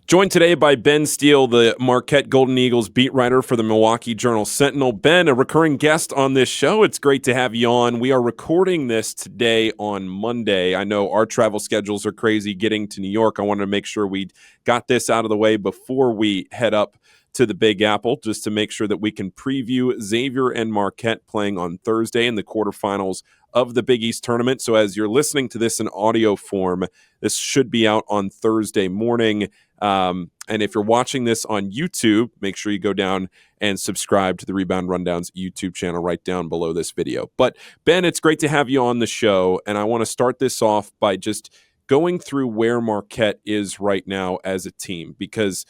Joined today by Ben Steele, the Marquette Golden Eagles beat writer for the Milwaukee Journal Sentinel. Ben, a recurring guest on this show. It's great to have you on. We are recording this today on Monday. I know our travel schedules are crazy getting to New York. I wanted to make sure we got this out of the way before we head up to the Big Apple, just to make sure that we can preview Xavier and Marquette playing on Thursday in the quarterfinals of the Big East tournament. So as you're listening to this in audio form, this should be out on Thursday morning. And if you're watching this on YouTube, make sure you go down and subscribe to the Rebound Rundown's YouTube channel right down below this video. But Ben, it's great to have you on the show. And I want to start this off by just going through where Marquette is right now as a team, because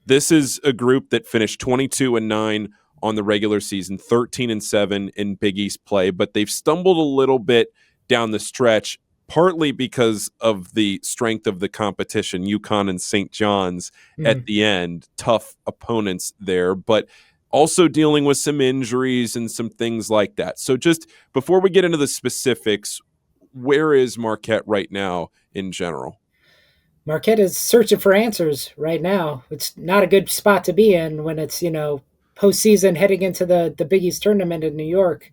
this is a group that finished 22-9 on the regular season, 13-7 in Big East play, but they've stumbled a little bit down the stretch, partly because of the strength of the competition, UConn and St. John's at the end, tough opponents there, but also dealing with some injuries and some things like that. So just before we get into the specifics, where is Marquette right now in general? Marquette is searching for answers right now. It's not a good spot to be in when it's, postseason heading into the Big East tournament in New York.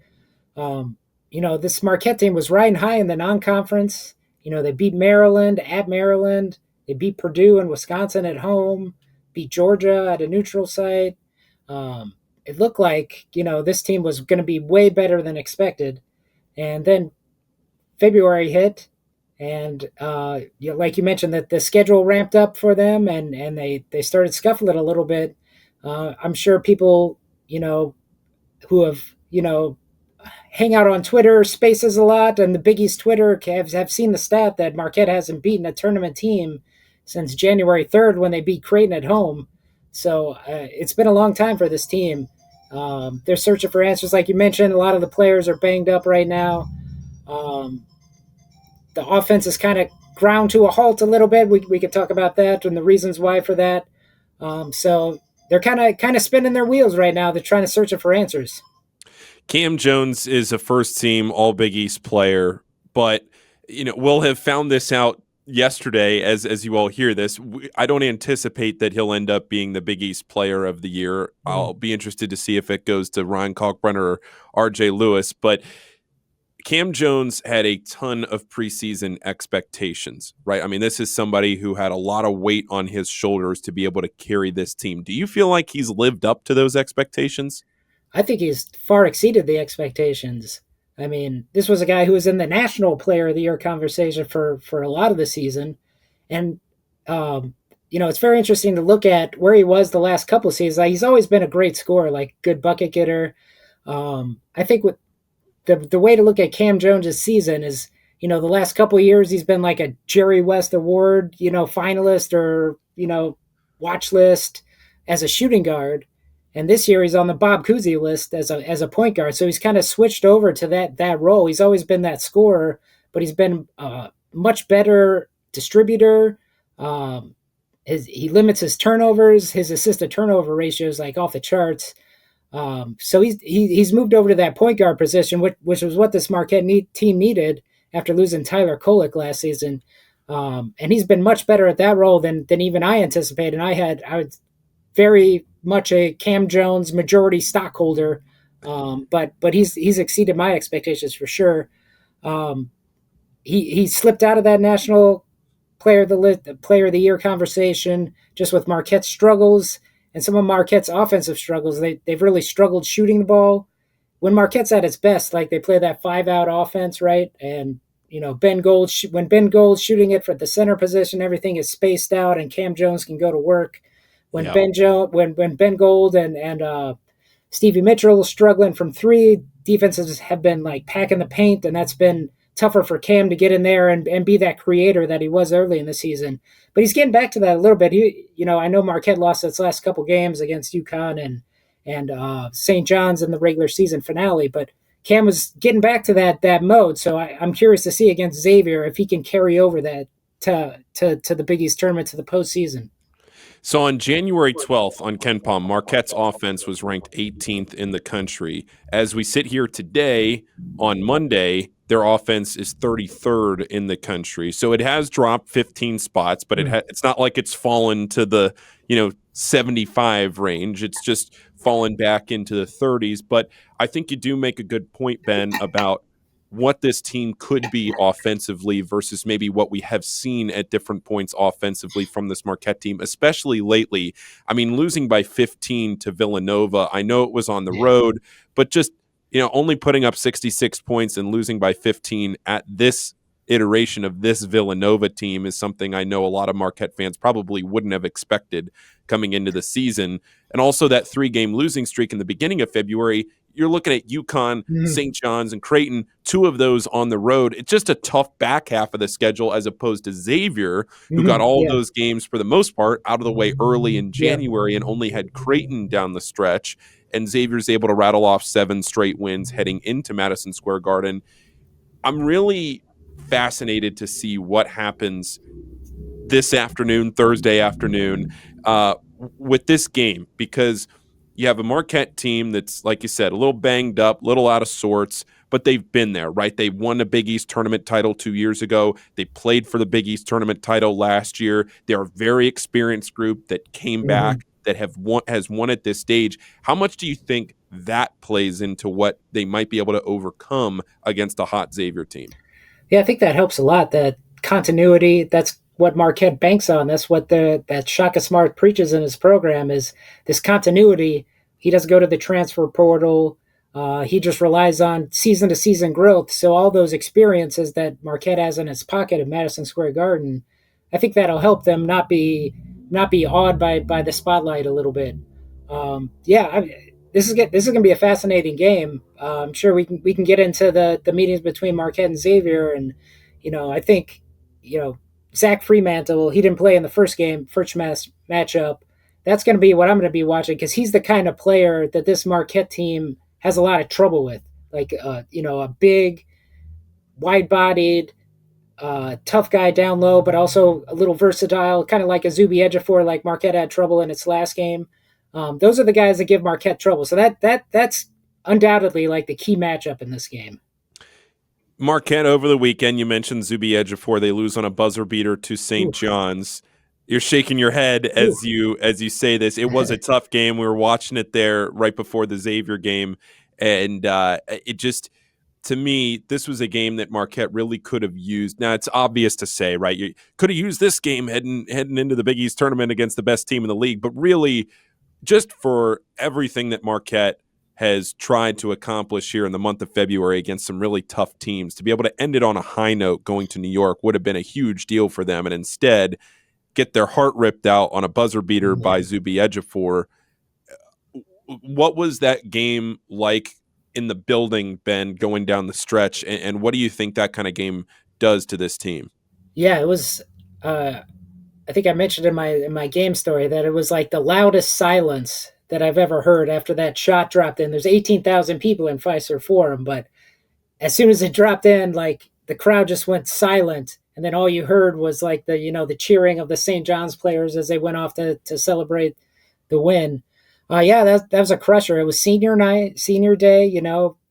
This Marquette team was riding high in the non-conference. They beat Maryland at Maryland. They beat Purdue and Wisconsin at home, beat Georgia at a neutral site. It looked like, this team was going to be way better than expected. And then February hit, and like you mentioned, that the schedule ramped up for them, and they started scuffling a little bit. I'm sure people, who have, hang out on Twitter Spaces a lot, and the Big East Twitter have seen the stat that Marquette hasn't beaten a tournament team since January 3rd when they beat Creighton at home. So it's been a long time for this team. They're searching for answers, like you mentioned. A lot of the players are banged up right now. The offense is kind of ground to a halt a little bit. We could talk about that and the reasons why for that. So they're kind of spinning their wheels right now. They're trying to search for answers. Cam Jones is a first-team All-Big East player, but we'll have found this out yesterday as you all hear this. I don't anticipate that he'll end up being the Big East Player of the Year. I'll be interested to see if it goes to Ryan Kalkbrenner or R.J. Lewis, but Cam Jones had a ton of preseason expectations, right? I mean, this is somebody who had a lot of weight on his shoulders to be able to carry this team. Do you feel like he's lived up to those expectations? I think he's far exceeded the expectations. I mean, this was a guy who was in the National Player of the Year conversation for a lot of the season. And, it's very interesting to look at where he was the last couple of seasons. He's always been a great scorer, like good bucket getter. I think with the way to look at Cam Jones' season is, the last couple of years he's been like a Jerry West Award, finalist or, watch list as a shooting guard. And this year he's on the Bob Cousy list as a point guard. So he's kind of switched over to that role. He's always been that scorer, but he's been a much better distributor. He limits his turnovers. His assist to turnover ratio is like off the charts. So he's moved over to that point guard position, which was what this Marquette team needed after losing Tyler Kolek last season. And he's been much better at that role than even I anticipated. And I was very much a Cam Jones majority stockholder, but he's exceeded my expectations for sure. He slipped out of that National Player of the Year conversation just with Marquette's struggles and some of Marquette's offensive struggles. They've really struggled shooting the ball. When Marquette's at its best, like they play that 5-out offense, right? And when Ben Gold's shooting it for the center position, everything is spaced out, and Cam Jones can go to work. When Ben Gold and Stevie Mitchell struggling from three, defenses have been like packing the paint, and that's been tougher for Cam to get in there and be that creator that he was early in the season. But he's getting back to that a little bit. I know Marquette lost its last couple games against UConn and St. John's in the regular season finale, but Cam was getting back to that mode. So I'm curious to see against Xavier if he can carry over that to the Big East tournament, to the postseason. So on January 12th on Ken Palm, Marquette's offense was ranked 18th in the country. As we sit here today on Monday, their offense is 33rd in the country. So it has dropped 15 spots, but it's not like it's fallen to the, 75 range. It's just fallen back into the 30s. But I think you do make a good point, Ben, about what this team could be offensively versus maybe what we have seen at different points offensively from this Marquette team, especially lately. I mean, losing by 15 to Villanova, I know it was on the road, but just, only putting up 66 points and losing by 15 at this iteration of this Villanova team is something I know a lot of Marquette fans probably wouldn't have expected coming into the season. And also that 3-game losing streak in the beginning of February, you're looking at UConn, St. John's, and Creighton, 2 of those on the road. It's just a tough back half of the schedule as opposed to Xavier, who got all those games for the most part out of the way early in January and only had Creighton down the stretch. And Xavier's able to rattle off 7 straight wins heading into Madison Square Garden. I'm really fascinated to see what happens this afternoon, Thursday afternoon, with this game, because you have a Marquette team that's, like you said, a little banged up, a little out of sorts, but they've been there, right? They won a Big East tournament title 2 years ago. They played for the Big East tournament title last year. They're a very experienced group that came back, that has won at this stage. How much do you think that plays into what they might be able to overcome against a hot Xavier team? Yeah, I think that helps a lot. That continuity, that's what Marquette banks on. That's what that Shaka Smart preaches in his program, is this continuity. He doesn't go to the transfer portal. He just relies on season-to-season growth. So all those experiences that Marquette has in his pocket at Madison Square Garden, I think that'll help them not be awed by the spotlight a little bit. This is going to be a fascinating game. I'm sure we can get into the meetings between Marquette and Xavier, and I think Zach Fremantle, he didn't play in the first matchup. That's going to be what I'm going to be watching, because he's the kind of player that this Marquette team has a lot of trouble with, like a big, wide-bodied, tough guy down low, but also a little versatile, kind of like a Zuby Ejiofor, like Marquette had trouble in its last game. Those are the guys that give Marquette trouble. So that's undoubtedly like the key matchup in this game. Marquette over the weekend, you mentioned Zuby Ejiofor. They lose on a buzzer beater to St. John's. You're shaking your head as you say this. It was a tough game. We were watching it there right before the Xavier game, and it just, to me, this was a game that Marquette really could have used. Now, it's obvious to say, right? You could have used this game heading into the Big East tournament against the best team in the league, but really, just for everything that Marquette has tried to accomplish here in the month of February against some really tough teams, to be able to end it on a high note going to New York would have been a huge deal for them, and instead get their heart ripped out on a buzzer beater by Zuby Ejiofor. What was that game like in the building, Ben, going down the stretch, and what do you think that kind of game does to this team? Yeah, it was I think I mentioned in my game story that it was like the loudest silence that I've ever heard after that shot dropped in. There's 18,000 people in Fiserv Forum, but as soon as it dropped in, like the crowd just went silent, and then all you heard was like the cheering of the St. John's players as they went off to celebrate the win. That was a crusher. It was senior day,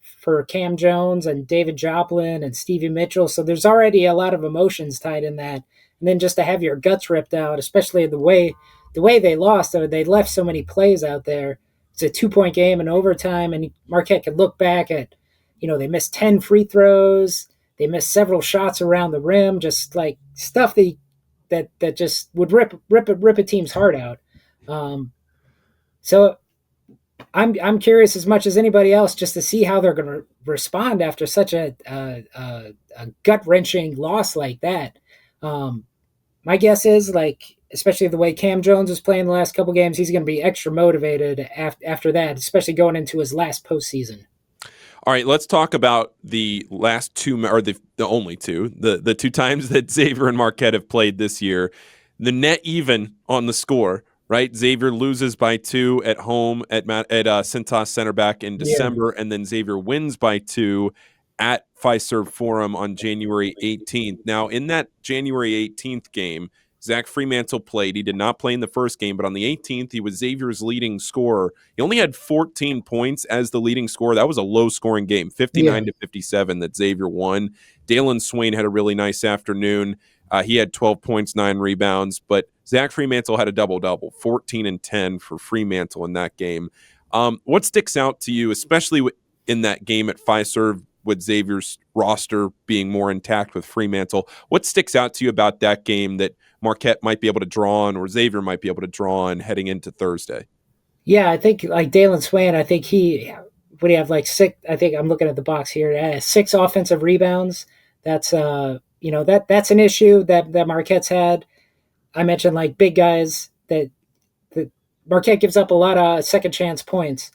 for Cam Jones and David Joplin and Stevie Mitchell. So there's already a lot of emotions tied in that. And then just to have your guts ripped out, especially the way they lost, they left so many plays out there. It's a 2-point game in overtime, and Marquette could look back at, they missed 10 free throws. They missed several shots around the rim, just like stuff that just would rip a team's heart out. So I'm curious as much as anybody else just to see how they're going to respond after such a gut-wrenching loss like that. My guess is, like, especially the way Cam Jones was playing the last couple games, he's going to be extra motivated after that, especially going into his last postseason. All right, let's talk about the last two, or the only two, the 2 times that Xavier and Marquette have played this year. The net even on the score, right? Xavier loses by 2 at home at Cintas Center back in December, and then Xavier wins by 2 at Fiserv Forum on January 18th. Now, in that January 18th game, Zach Fremantle played. He did not play in the first game, but on the 18th, he was Xavier's leading scorer. He only had 14 points as the leading scorer. That was a low-scoring game, 59-57 that Xavier won. Dalen Swain had a really nice afternoon. He had 12 points, 9 rebounds, but Zach Fremantle had a double-double, 14 and 10 for Fremantle in that game. What sticks out to you, especially in that game at Fiserv with Xavier's roster being more intact with Fremantle? What sticks out to you about that game that Marquette might be able to draw on or Xavier might be able to draw on heading into Thursday? Yeah, I think like Dalen Swain, I think would he have like 6? I think I'm looking at the box here. 6 offensive rebounds. That's that's an issue that Marquette's had. I mentioned like big guys that Marquette gives up a lot of second chance points.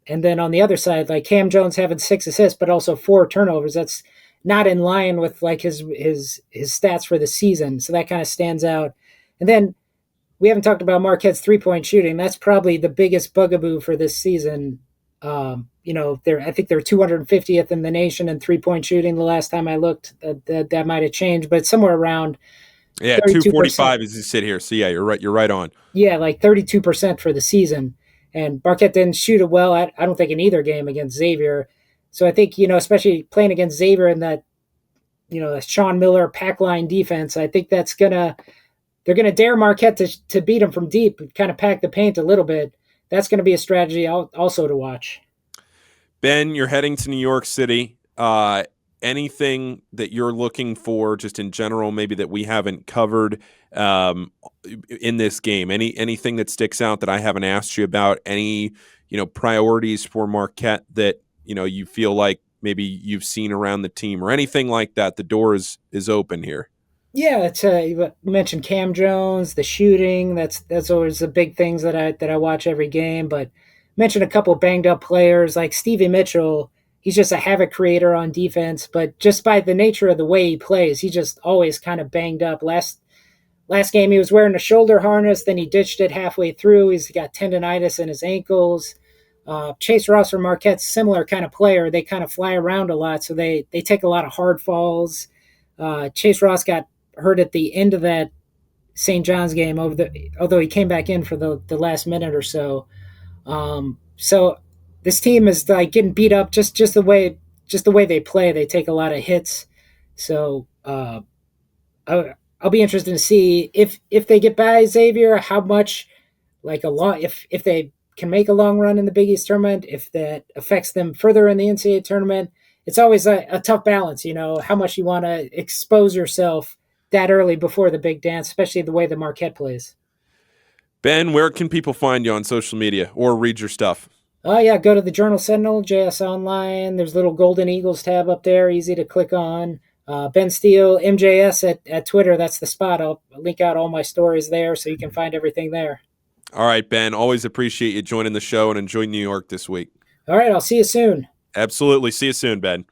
And then on the other side, like Cam Jones having 6 assists, but also 4 turnovers. That's not in line with like his stats for the season. So that kind of stands out. And then we haven't talked about Marquette's 3-point shooting. That's probably the biggest bugaboo for this season. I think they're 250th in the nation in 3-point shooting. The last time I looked, that might have changed, but somewhere around 245 as you sit here. So yeah, you're right. You're right on. Yeah, like 32% for the season. And Marquette didn't shoot it well, I don't think, in either game against Xavier. So I think, especially playing against Xavier in that, Sean Miller pack line defense, I think they're going to dare Marquette to beat them from deep, kind of pack the paint a little bit. That's going to be a strategy also to watch. Ben, you're heading to New York City. Anything that you're looking for just in general, maybe that we haven't covered in this game? Anything that sticks out that I haven't asked you about? Any, priorities for Marquette that, you feel like maybe you've seen around the team or anything like that? The door is open here. Yeah, you mentioned Cam Jones, the shooting. That's always the big things that I watch every game. But mentioned a couple banged up players like Stevie Mitchell. He's just a havoc creator on defense, but just by the nature of the way he plays, he just always kind of banged up. Last game, he was wearing a shoulder harness, then he ditched it halfway through. He's got tendonitis in his ankles. Chase Ross from Marquette's similar kind of player. They kind of fly around a lot, so they take a lot of hard falls. Chase Ross got hurt at the end of that St. John's game, although he came back in for the last minute or so. So this team is like getting beat up just the way they play. They take a lot of hits. So I'll be interested to see if they get by Xavier, how much like if they can make a long run in the Big East tournament, if that affects them further in the NCAA tournament. It's always a tough balance, how much you want to expose yourself that early before the big dance, especially the way the Marquette plays. Ben, where can people find you on social media or read your stuff? Oh, yeah, go to the Journal Sentinel, JS Online. There's a little Golden Eagles tab up there, easy to click on. Ben Steele, MJS at Twitter, that's the spot. I'll link out all my stories there so you can find everything there. All right, Ben, always appreciate you joining the show and enjoy New York this week. All right, I'll see you soon. Absolutely. See you soon, Ben.